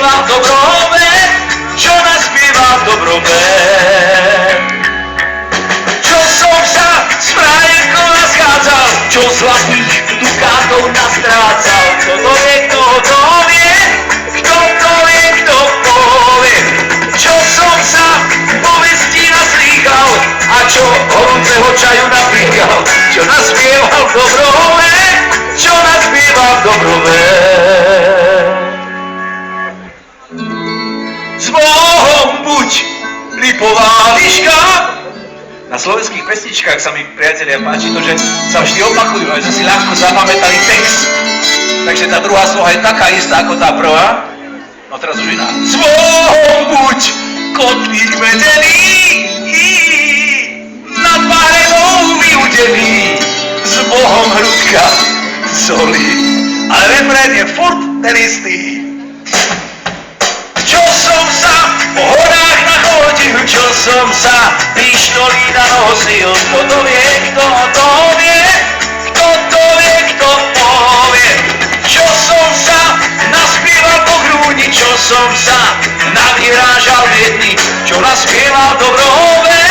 naspieval dobrové, čo naspieval dobrové. Čo som sa s frajerkou naschádzal, čo zlatých dukátov nastrácal. Kto to vie, kto to vie, kto to vie, kto povie. Čo som sa povestí naslýchal a čo horúceho čaju napíkal. Čo naspieval dobrové, čo naspieval dobrové. S Bohom buď, lipová liška. Na slovenských pesničkách sa mi, priatelia, páči to, že sa vždy opakujú, aj že si ľahko zapamätali text. Takže tá druhá sloha je taká istá ako tá prvá. No teraz už iná. S Bohom buď, kotlík medený, nad barenou vyudený. S Bohom hrudka solí, ale refrén je furt ten istý. Čo som sa po horách nachodil, čo som sa pištolí nanosil. Kto to vie, kto to vie, kto to vie, kto povie. Čo som sa naspieval po hrúni, čo som sa navyrážal biedný. Čo naspieval dobrové,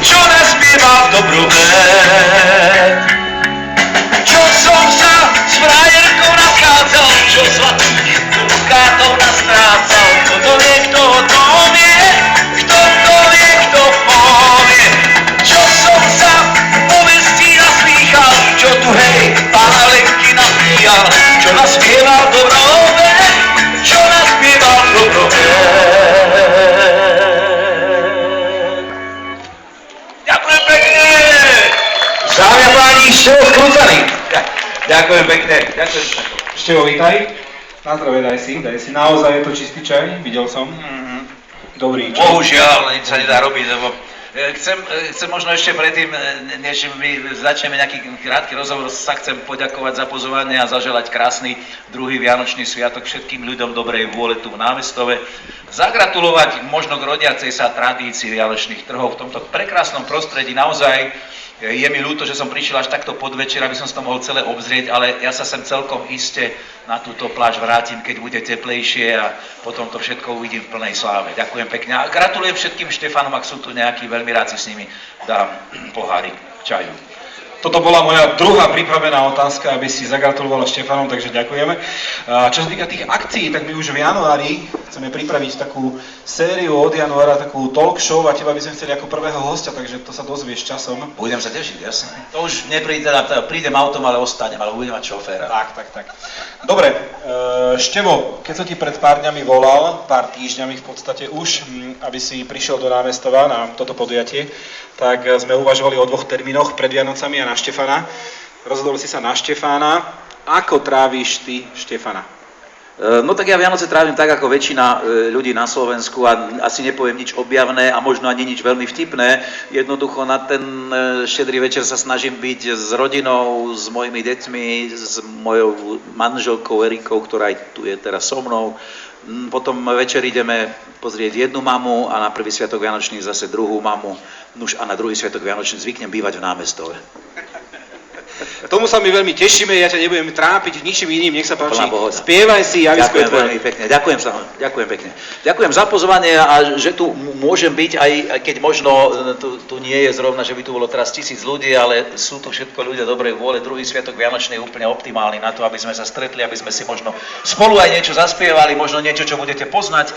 čo naspieval dobrové. Čo som sa s frajerkou naschádzal, čo zlatých dukátov nastrácal. Kto to vie, kto to vie, kto to vie, kto povie. Čo som sa povestí naslýchal, čo tu hej pálenky napíjal. Čo naspieval dobrové, čo naspieval dobrové. Ďakujem pekne! Dámy a páni, Števo Skrúcaný. Ďakujem pekne. Ďakujem. Števo, vítaj. Na zdravie, daj si. Naozaj je to čistý čaj, videl som. Dobrý čaj. Bohužiaľ, nič sa nedá robiť, lebo chcem možno ešte predtým, než my začneme nejaký krátky rozhovor, sa chcem poďakovať za pozvanie a zaželať krásny druhý vianočný sviatok všetkým ľuďom dobrej vôle tu v Námestove. Zagratulovať možno k rodiacej sa tradícii vianočných trhov v tomto prekrásnom prostredí. Naozaj je mi ľúto, že som prišiel až takto podvečer, aby som si to mohol celé obzrieť, ale ja sa sem celkom iste na túto pláž vrátim, keď bude teplejšie a potom to všetko uvidím v plnej sláve. Ďakujem pekne a gratulujem všetkým Štefanom, ak sú tu nejakí, veľmi rád si s nimi dám pohárik čaju. Toto bola moja druhá pripravená otázka, aby si zagratulovala Štefanom, takže ďakujeme. Čo sa týka tých akcií, tak my už v januári chceme pripraviť takú sériu od januára, takú talk show a teba by sme chceli ako prvého hostia, takže to sa dozvieš časom. Budem sa tešiť, jasne. To už prídem autom, ale ostanem, ale budem mať šoféra. Tak. Dobre, Števo, keď som ti pred pár dňami volal, pár týždňami v podstate už, aby si prišiel do Námestova na toto podujatie, tak sme uvažovali o dvoch termínoch, pred Vianocami a na Štefana. Rozhodol si sa na Štefána. Ako trávíš ty Štefana? No tak ja Vianoce trávim tak, ako väčšina ľudí na Slovensku a asi nepoviem nič objavné a možno ani nič veľmi vtipné. Jednoducho na ten štedrý večer sa snažím byť s rodinou, s mojimi deťmi, s mojou manželkou Erikou, ktorá aj tu je teraz so mnou. Potom večer ideme pozrieť jednu mamu a na prvý sviatok Vianočný zase druhú mamu. Nuž a na druhý sviatok Vianočný zvyknem bývať v Námestove. Tomu sa my veľmi tešíme, ja ťa nebudem trápiť ničím iným, nech sa páči. Spievaj si, javisko je tvoje. Veľmi pekne, ďakujem pekne. Ďakujem za pozvanie a že tu môžem byť, aj keď možno tu nie je zrovna, že by tu bolo teraz 1000 ľudí, ale sú to všetko ľudia dobrej vôle. Druhý sviatok Vianočný je úplne optimálny na to, aby sme sa stretli, aby sme si možno spolu aj niečo zaspievali, možno niečo, čo budete poznať.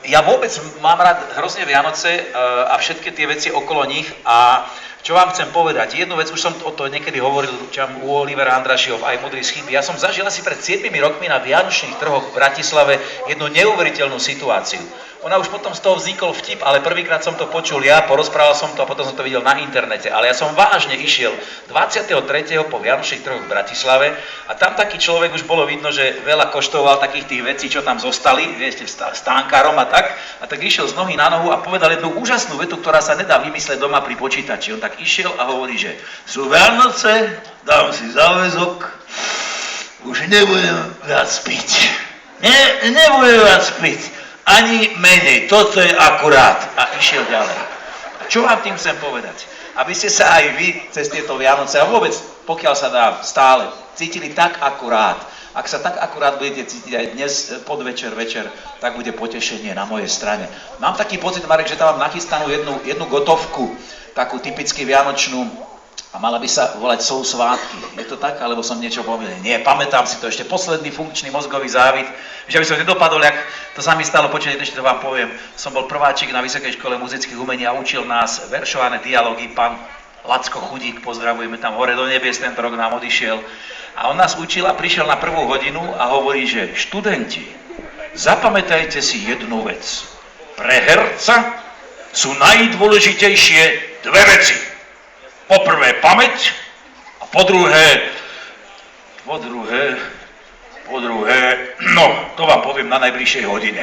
Ja vôbec mám rád hrozne Vianoce a všetky tie veci okolo nich a čo vám chcem povedať? Jednu vec, už som o to niekedy hovoril u Olivera Andrašiho aj Modrý z chyby. Ja som zažil asi pred 7 rokmi na Vianočných trhoch v Bratislave jednu neuveriteľnú situáciu. Ona už potom z toho vznikol vtip, ale prvýkrát som to počul ja, porozprával som to a potom som to videl na internete. Ale ja som vážne išiel 23. po Vianočných trhoch v Bratislave a tam taký človek už bolo vidno, že veľa koštoval takých tých vecí, čo tam zostali, viete, stánkarom a tak išiel z nohy na nohu a povedal jednu úžasnú vetu, ktorá sa nedá vymysleť doma pri počítači. On tak išiel a hovorí, že sú Vianoce, dám si záväzok, už nebudem viac piť. Nebudem viac piť. Ani menej, toto je akurát. A išiel ďalej. A čo vám tým chcem povedať? aby ste sa aj vy cez tieto Vianoce a vôbec, pokiaľ sa dá, stále cítili tak akurát. Ak sa tak akurát budete cítiť aj dnes podvečer, večer, tak bude potešenie na mojej strane. Mám taký pocit, Marek, že tam mám nachystanú jednu gotovku, takú typicky vianočnú, a mala by sa volať Sú svátky. Je to tak, alebo som niečo pomýlil? Nie, pamätám si to, ešte posledný funkčný mozgový závit, že by som nedopadol, jak to sa mi stalo, počujete, ešte to vám poviem. Som bol prváčik na Vysokej škole muzických umení a učil nás veršované dialógy, pán Lacko Chudík, pozdravujeme tam hore do nebies, tento rok nám odišiel. A on nás učil a prišiel na prvú hodinu a hovorí, že študenti, zapamätajte si jednu vec. Pre herca sú najdôležitejšie dve veci. Po prvé pamäť a po druhé, no, to vám poviem na najbližšej hodine.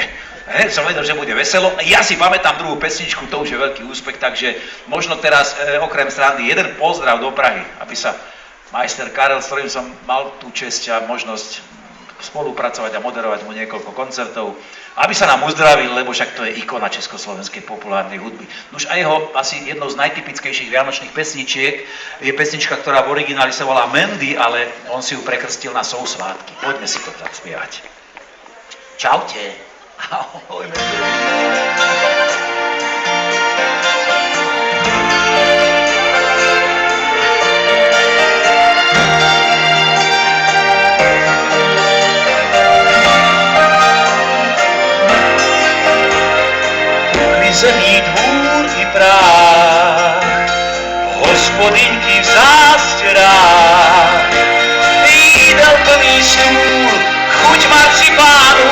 Som vedel, že bude veselo. Ja si pamätám druhú pesničku, to už je veľký úspech, takže možno teraz okrem srandy jeden pozdrav do Prahy, aby sa majster Karel, s ktorým som mal tú česť a možnosť spolupracovať a moderovať mu niekoľko koncertov, aby sa nám uzdravil, lebo však to je ikona československej populárnej hudby. Nuž a jeho asi jednou z najtypickejších vianočných pesničiek je pesnička, ktorá v origináli sa volá Mandy, ale on si ju prekrstil na Sú svátky. Poďme si to tak spievať. Čaute. Ahoj, Zemí dvůr i práh, hospodyňky v zástěrách, jídel plný stůl, chuť marcipánu,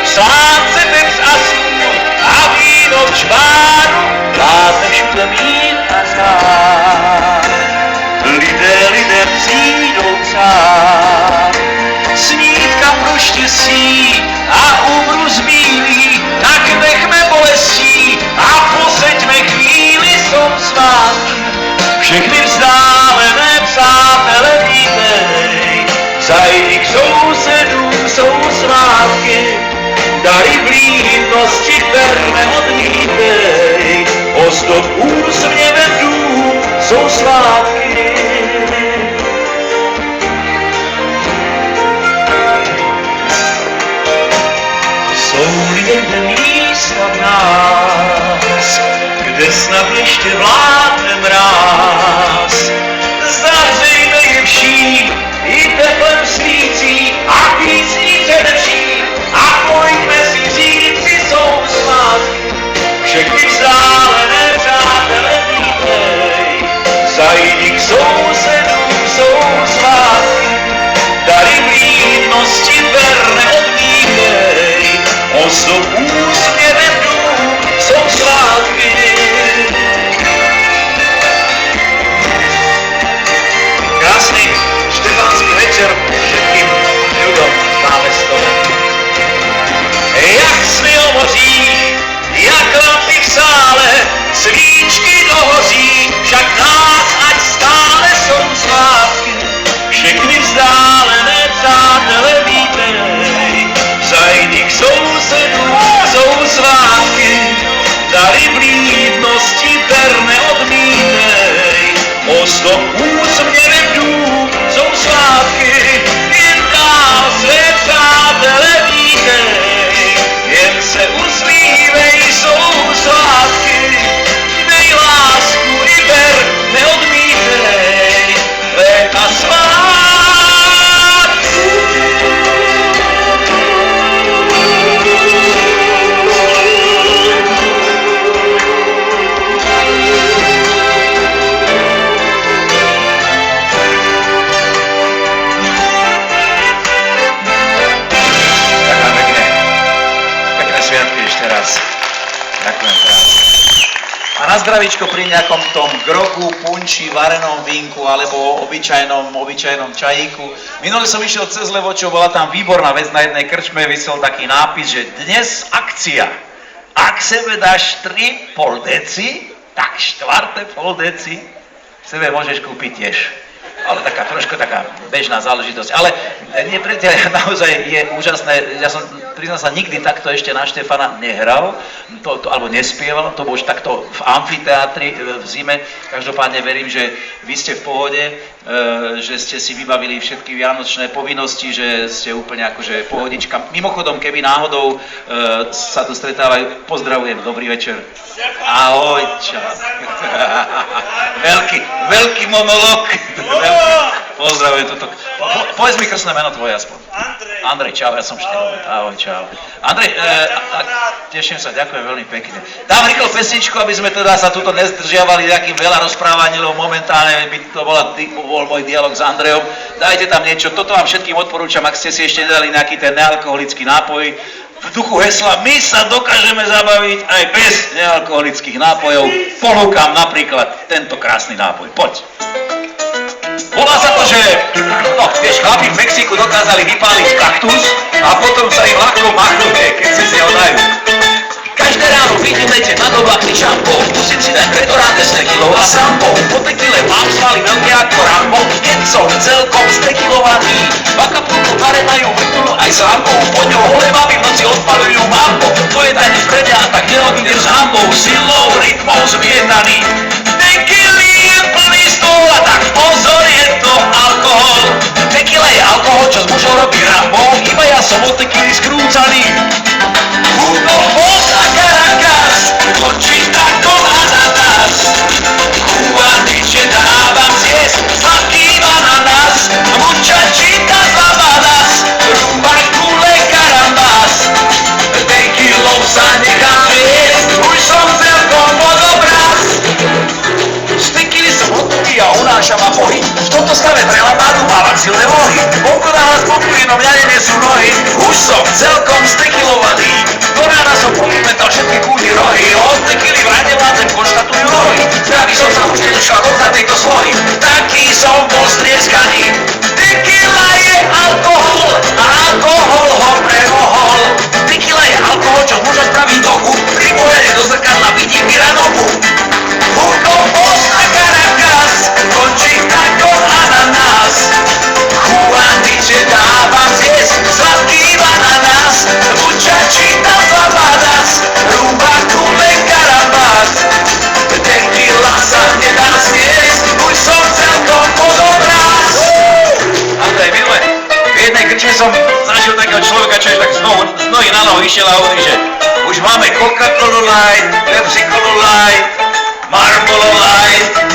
sládce pec a sůl a víno v čbánu, vládne všude mír a řád. Lidé přijdou přát, snídka pro štěstí a úmru zbílí, tak nechme bolestí a poseďme chvíli, jsou svátky. Všechny vzdálené přátele vítej, zajdi k sousedům, jsou svátky. Dary vlídnosti verne odmítej, ozdob úsměvem dům, jsou svátky. Jsou někde místa v nás, kde snad ještě vládne mráz. Zahřejme je vším i teplem svící a písní především a pojďme si říci, jsou svátky. Všechny vzdálené přátele vítej, zajdi k sousedům, jsou svátky. Dary vlídnosti verne odmítej, ozdob úsměvem dům, jsou svátky. Krásný štefánský večer všetkým ľuďom na Mestove. Jak sny o mořích, jak lampy v sále, svíčky dohoří, však nás ať stále jsou svátky. Všechny vzdálené přátele vítej, zajdi k sousedům, jsou svátky. Dary blídnosti verne odmítej, ozdob úsměvem dům, jsou svátky. Jen dál své přátele vítej, jen se usmívej, jsou svátky. Dej lásku i ber, neodmítej, léta svátky. A na zdravíčko pri nejakom tom grogu, punči, varenom vínku alebo obyčajnom čajíku. Minule som išiel cez Levočov, bola tam výborná vec, na jednej krčme visel taký nápis, že dnes akcia. Ak sebe dáš 3,5 deci, tak 4,5 deci sebe môžeš kúpiť tiež. ale trošku taká bežná záležitosť. Ale nepriateľ, naozaj je úžasné, ja som, priznám sa, nikdy takto ešte na Štefana nehral, alebo nespieval, to bolo už takto v amfiteátri v zime. Každopádne verím, že vy ste v pohode, že ste si vybavili všetky vianočné povinnosti, že ste úplne akože pohodička. Mimochodom, keby náhodou sa tu stretávajú, pozdravujem, dobrý večer. Ahoj, čau. Veľký monolog. Pozdravujem toto. Povedz mi krstné meno tvoje aspoň. Andrej, čau, ja som Števo. Ahoj, čau. Andrej, teším sa, ďakujem veľmi pekne. Dám rýchlo pesničku, aby sme teda sa tuto nezdržiavali nejakým veľa rozprávaním, lebo momentálne by to bol môj dialog s Andrejom. Dajte tam niečo, toto vám všetkým odporúčam, ak ste si ešte nedali nejaký ten nealkoholický nápoj. V duchu hesla my sa dokážeme zabaviť aj bez nealkoholických nápojov. Ponúkam napríklad tento krásny nápoj. Poď. Volá sa to, že vieš, chlapi v Mexiku dokázali vypáliť kaktus a potom sa im ľahko machnúte, keď si ho dajú. Každé ráno vyjdemete na doblakný šampón, musím si dať preto ráne s tekilou a sambou. Po tekile mám svaly veľké ako Rambo, keď som celkom stekilovaný. V Acapulco bare majú vrtulu aj s hambou, po ňou hole baby v noci odpalujú mambo. To je tanec pre mňa, tak neodídem s hambou, silou, rytmou zmietaný. Tekily je plný stôl a tak pozor, je to alkohol. Tekila je alkohol, čo z mužov robí Rambo, iba ja som od tekily skrúcaný. Caracas, conchita con ananas, cubaniche dávam zjesť sladký bananas, muchachitas lavadas, rumba kule carambas, tequilou sa nechám viesť, už som celkom pod obraz. Z tequily som hotový a unášam a pohy, v tomto stave pre lamádu mávam silné vohy, vonku náhlas popuje, no mňa nenesú nohy, už som celkom stekilovaný. Do rána som povymetal všetky kúdy rohy, od tequily v rade vládzem konštatujú rohy. Zdravý som sa už nedošla do tejto slohy, taký som bol strieskaný. Tequila je alkohol a alkohol ho premohol. Tequila je alkohol, čo z muža spraví dohu, pri pohľade do zrkadla vidím Miranovu. Hugo Boss a Caracas, conchita con ananas, Juaniče dávam zjesť sladký bananas, muchachitas lavadas, rumba kule carambas, tequila sa nedá zjesť, už som celkom pod obraz. Andrej, minule, v jednej krčme som zažil takého človeka, čo je tak z nohy na nohu išiel a hovorí, že už máme Coca-Cola Light, Pepsi-Cola Light, Marlboro Light,